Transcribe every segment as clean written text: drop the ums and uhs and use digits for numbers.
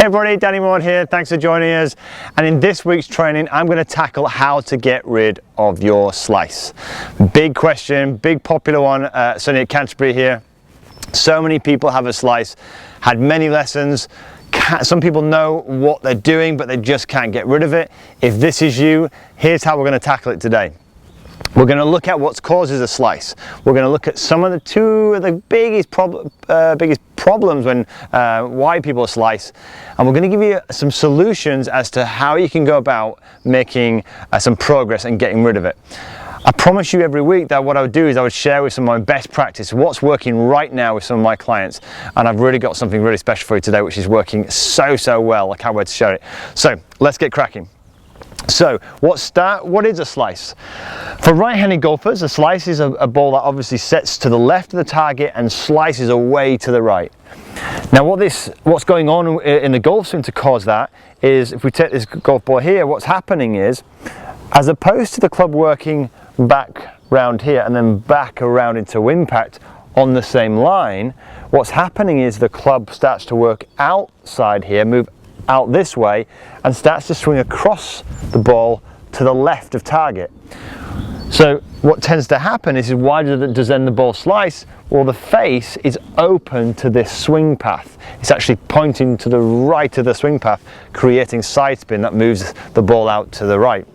everybody, Danny Maude here, thanks for joining us. And in this week's training, I'm going to tackle how to get rid of your slice. Big question, big popular one, certainly at Canterbury here. So many people have a slice, had many lessons. Some people know what they're doing, but they just can't get rid of it. If this is you, here's how we're going to tackle it today. We're going to look at what causes a slice. We're going to look at some of the two of the biggest problems when why people slice, and we're going to give you some solutions as to how you can go about making some progress and getting rid of it. I promise you every week that what I would do is I would share with some of my best practice, what's working right now with some of my clients, and I've really got something really special for you today which is working so well. I can't wait to share it. So let's get cracking. So what is a slice? For right-handed golfers, a slice is a ball that obviously sets to the left of the target and slices away to the right. Now what's going on in the golf swing to cause that is, if we take this golf ball here, what's happening is, as opposed to the club working back round here and then back around into impact on the same line, what's happening is the club starts to work outside here, move out this way, and starts to swing across the ball to the left of target. So what tends to happen is, why does then the ball slice? Well, the face is open to this swing path. It's actually pointing to the right of the swing path, creating side spin that moves the ball out to the right.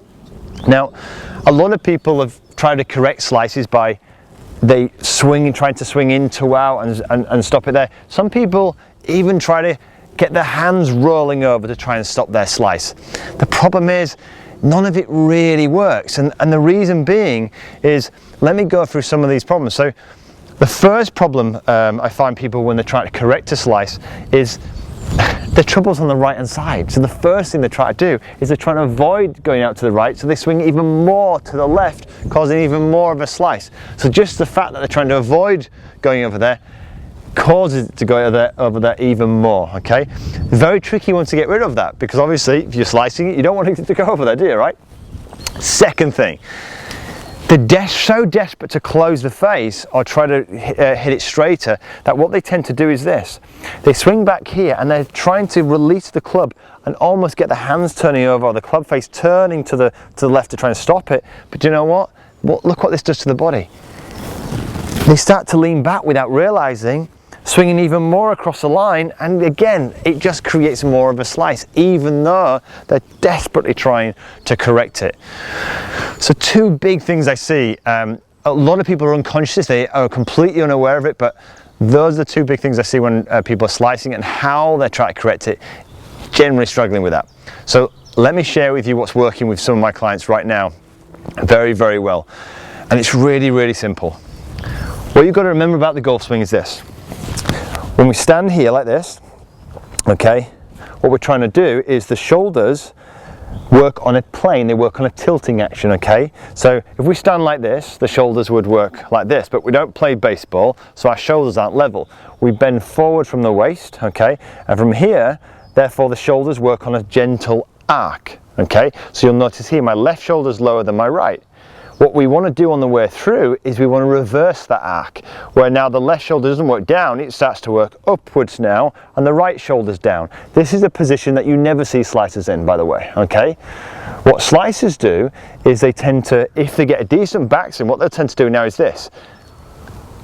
Now, a lot of people have tried to correct slices by trying to swing into out and stop it there. Some people even try to get their hands rolling over to try and stop their slice. The problem is, none of it really works, and the reason being is, let me go through some of these problems. So the first problem I find people when they're trying to correct a slice is the trouble's on the right hand side. So the first thing they try to do is they're trying to avoid going out to the right, so they swing even more to the left, causing even more of a slice. So just the fact that they're trying to avoid going over there causes it to go over there even more. Okay, very tricky one to get rid of that, because obviously if you're slicing it, you don't want it to go over there, do you, right? Second thing, they're so desperate to close the face or try to hit it straighter that what they tend to do is this: they swing back here and they're trying to release the club and almost get the hands turning over, or the club face turning to the left to try and stop it. But do you know what? Look what this does to the body. They start to lean back without realizing, swinging even more across the line, and again it just creates more of a slice, even though they're desperately trying to correct it. So two big things I see. A lot of people are unconscious, they are completely unaware of it, but those are the two big things I see when people are slicing and how they're trying to correct it, generally struggling with that. So let me share with you what's working with some of my clients right now very well, and it's really simple. What you've got to remember about the golf swing is this: when we stand here like this, okay, what we're trying to do is the shoulders work on a plane, they work on a tilting action, okay? So if we stand like this, the shoulders would work like this, but we don't play baseball, so our shoulders aren't level. We bend forward from the waist, okay? And from here, therefore the shoulders work on a gentle arc, okay? So you'll notice here, my left shoulder is lower than my right. What we want to do on the way through is we want to reverse that arc, where now the left shoulder doesn't work down, it starts to work upwards now, and the right shoulder's down. This is a position that you never see slicers in, by the way, okay? What slicers do is they tend to, if they get a decent backswing, what they'll tend to do now is this: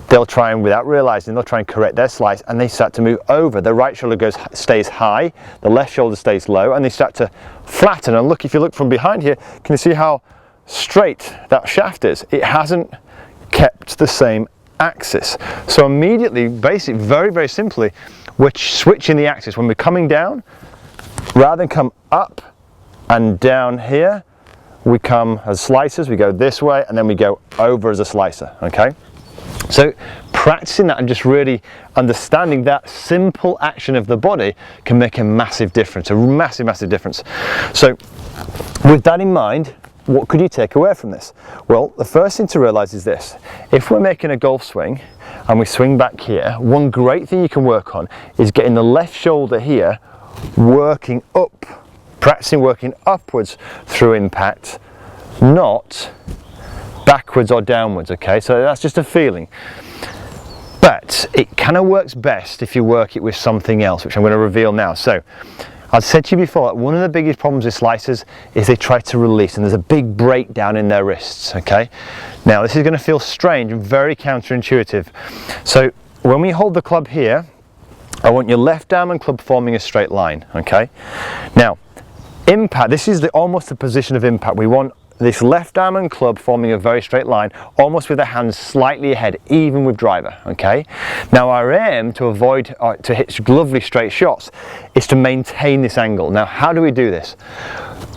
they'll try and, without realizing, they'll try and correct their slice, and they start to move over. The right shoulder stays high, the left shoulder stays low, and they start to flatten. And look, if you look from behind here, can you see how straight that shaft is? It hasn't kept the same axis. So immediately, basically, very simply, we're switching the axis. When we're coming down, rather than come up and down here, we come as slicers, we go this way, and then we go over as a slicer, okay? So practicing that and just really understanding that simple action of the body can make a massive difference, a massive difference. So with that in mind, what could you take away from this? Well, the first thing to realize is this: if we're making a golf swing and we swing back here, one great thing you can work on is getting the left shoulder here working up, practicing working upwards through impact, not backwards or downwards, okay? So that's just a feeling. But it kind of works best if you work it with something else, which I'm going to reveal now. So I've said to you before that one of the biggest problems with slicers is they try to release and there's a big breakdown in their wrists, okay? Now this is going to feel strange and very counterintuitive. So when we hold the club here, I want your left arm and club forming a straight line, okay? Now, impact, this is almost the position of impact. We want this left arm and club forming a very straight line, almost with the hands slightly ahead, even with driver, okay? Now our aim to avoid, to hit lovely straight shots, is to maintain this angle. Now how do we do this?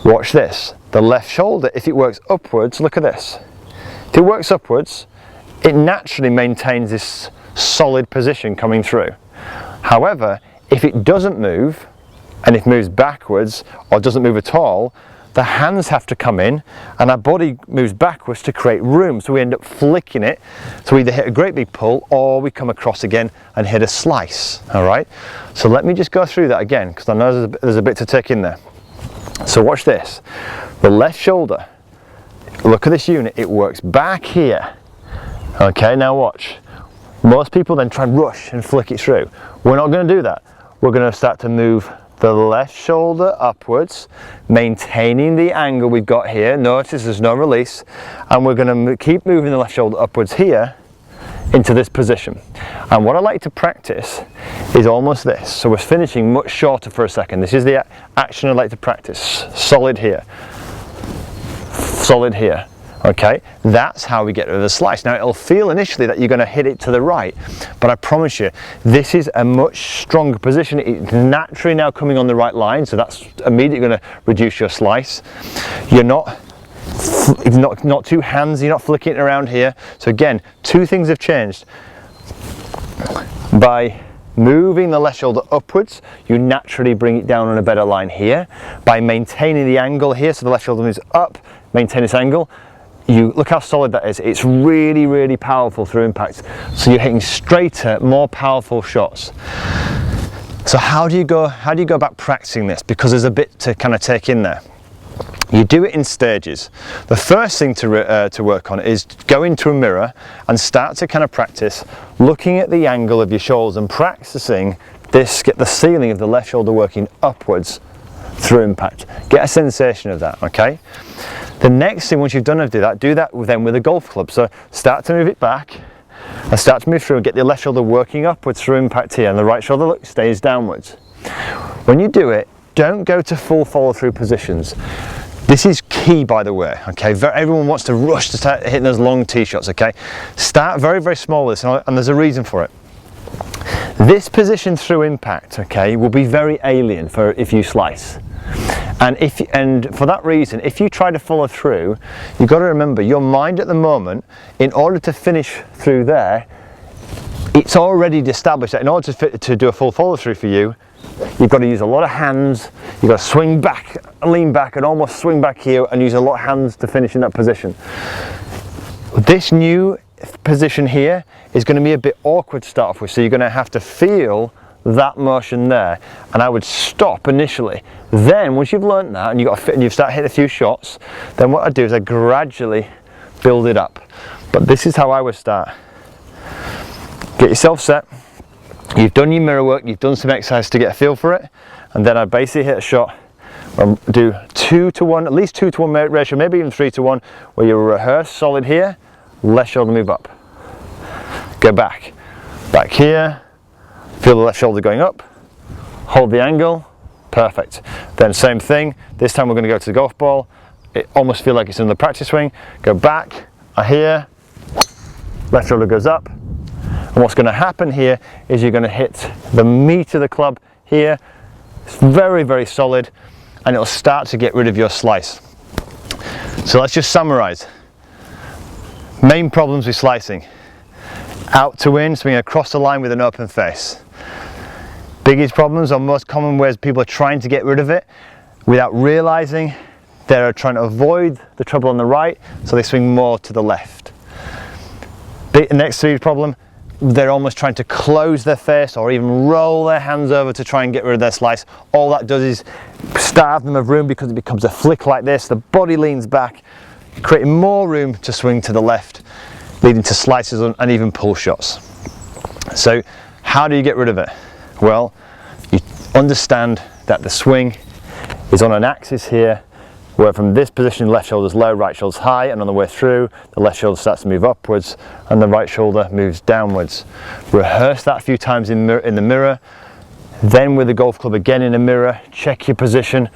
Watch this. The left shoulder, if it works upwards, look at this. If it works upwards, it naturally maintains this solid position coming through. However, if it doesn't move, and if it moves backwards, or doesn't move at all, the hands have to come in and our body moves backwards to create room, so we end up flicking it, so we either hit a great big pull or we come across again and hit a slice. All right, so let me just go through that again because I know there's a bit to take in there. So watch this. The left shoulder, look at this unit, it works back here. Okay, now watch. Most people then try and rush and flick it through. We're not going to do that. We're going to start to move the left shoulder upwards, maintaining the angle we've got here. Notice there's no release, and we're going to keep moving the left shoulder upwards here into this position. And what I like to practice is almost this. So we're finishing much shorter for a second. This is the action I like to practice. Solid here, solid here. Okay, that's how we get rid of the slice. Now it'll feel initially that you're going to hit it to the right, but I promise you this is a much stronger position. It's naturally now coming on the right line, so that's immediately going to reduce your slice. You're not two hands, you're not flicking it around here. So again, two things have changed. By moving the left shoulder upwards, you naturally bring it down on a better line here. By maintaining the angle here, so the left shoulder moves up, maintain this angle, you look how solid that is. It's really, really powerful through impact. So you're hitting straighter, more powerful shots. So how do you go about practicing this? Because there's a bit to kind of take in there. You do it in stages. The first thing to work on is go into a mirror and start to kind of practice looking at the angle of your shoulders and practicing this, get the ceiling of the left shoulder working upwards through impact. Get a sensation of that, okay? The next thing, once you've done do that then with a golf club. So start to move it back and start to move through and get the left shoulder working upwards through impact here, and the right shoulder stays downwards. When you do it, don't go to full follow through positions. This is key, by the way, okay? Everyone wants to rush to start hitting those long tee shots, okay? Start very, very small with this, and there's a reason for it. This position through impact, okay, will be very alien for if you slice. And for that reason, if you try to follow through, you've got to remember your mind at the moment, in order to finish through there, it's already established that in order to do a full follow through for you, you've got to use a lot of hands, you've got to swing back, lean back and almost swing back here and use a lot of hands to finish in that position. This new position here is going to be a bit awkward to start off with, so you're going to have to feel that motion there, and I would stop initially. Then once you've learned that and you've got to fit and you've started hitting a few shots, then what I do is I gradually build it up. But this is how I would start. Get yourself set, you've done your mirror work, you've done some exercise to get a feel for it, and then I basically hit a shot and do 2 to 1, at least 2 to 1 ratio, maybe even 3 to 1, where you rehearse solid here, left shoulder move up, go back here, feel the left shoulder going up, hold the angle, perfect. Then same thing, this time we're going to go to the golf ball, it almost feels like it's in the practice swing, go back, here, left shoulder goes up, and what's going to happen here is you're going to hit the meat of the club here, it's very, very solid, and it'll start to get rid of your slice. So let's just summarize. Main problems with slicing: out to in, swinging across the line with an open face. Biggest problems, or most common ways people are trying to get rid of it without realizing they're trying to avoid the trouble on the right, so they swing more to the left. The next big problem, they're almost trying to close their face or even roll their hands over to try and get rid of their slice. All that does is starve them of room, because it becomes a flick like this, the body leans back, creating more room to swing to the left, leading to slices and even pull shots. So how do you get rid of it? Well, you understand that the swing is on an axis here, where from this position left shoulder's low, right shoulder's high, and on the way through the left shoulder starts to move upwards and the right shoulder moves downwards. Rehearse that a few times in the mirror, then with the golf club again in a mirror, check your position,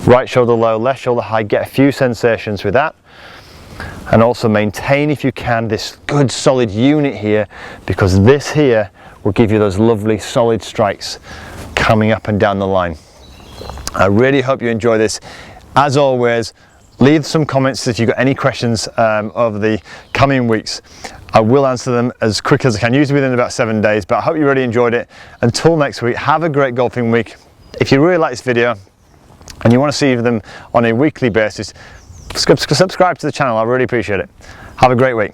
right shoulder low, left shoulder high, get a few sensations with that. And also maintain, if you can, this good solid unit here, because this here will give you those lovely solid strikes coming up and down the line. I really hope you enjoy this. As always, leave some comments if you've got any questions over the coming weeks. I will answer them as quick as I can, usually within about 7 days, but I hope you really enjoyed it. Until next week, have a great golfing week. If you really like this video and you want to see them on a weekly basis, subscribe to the channel. I really appreciate it. Have a great week.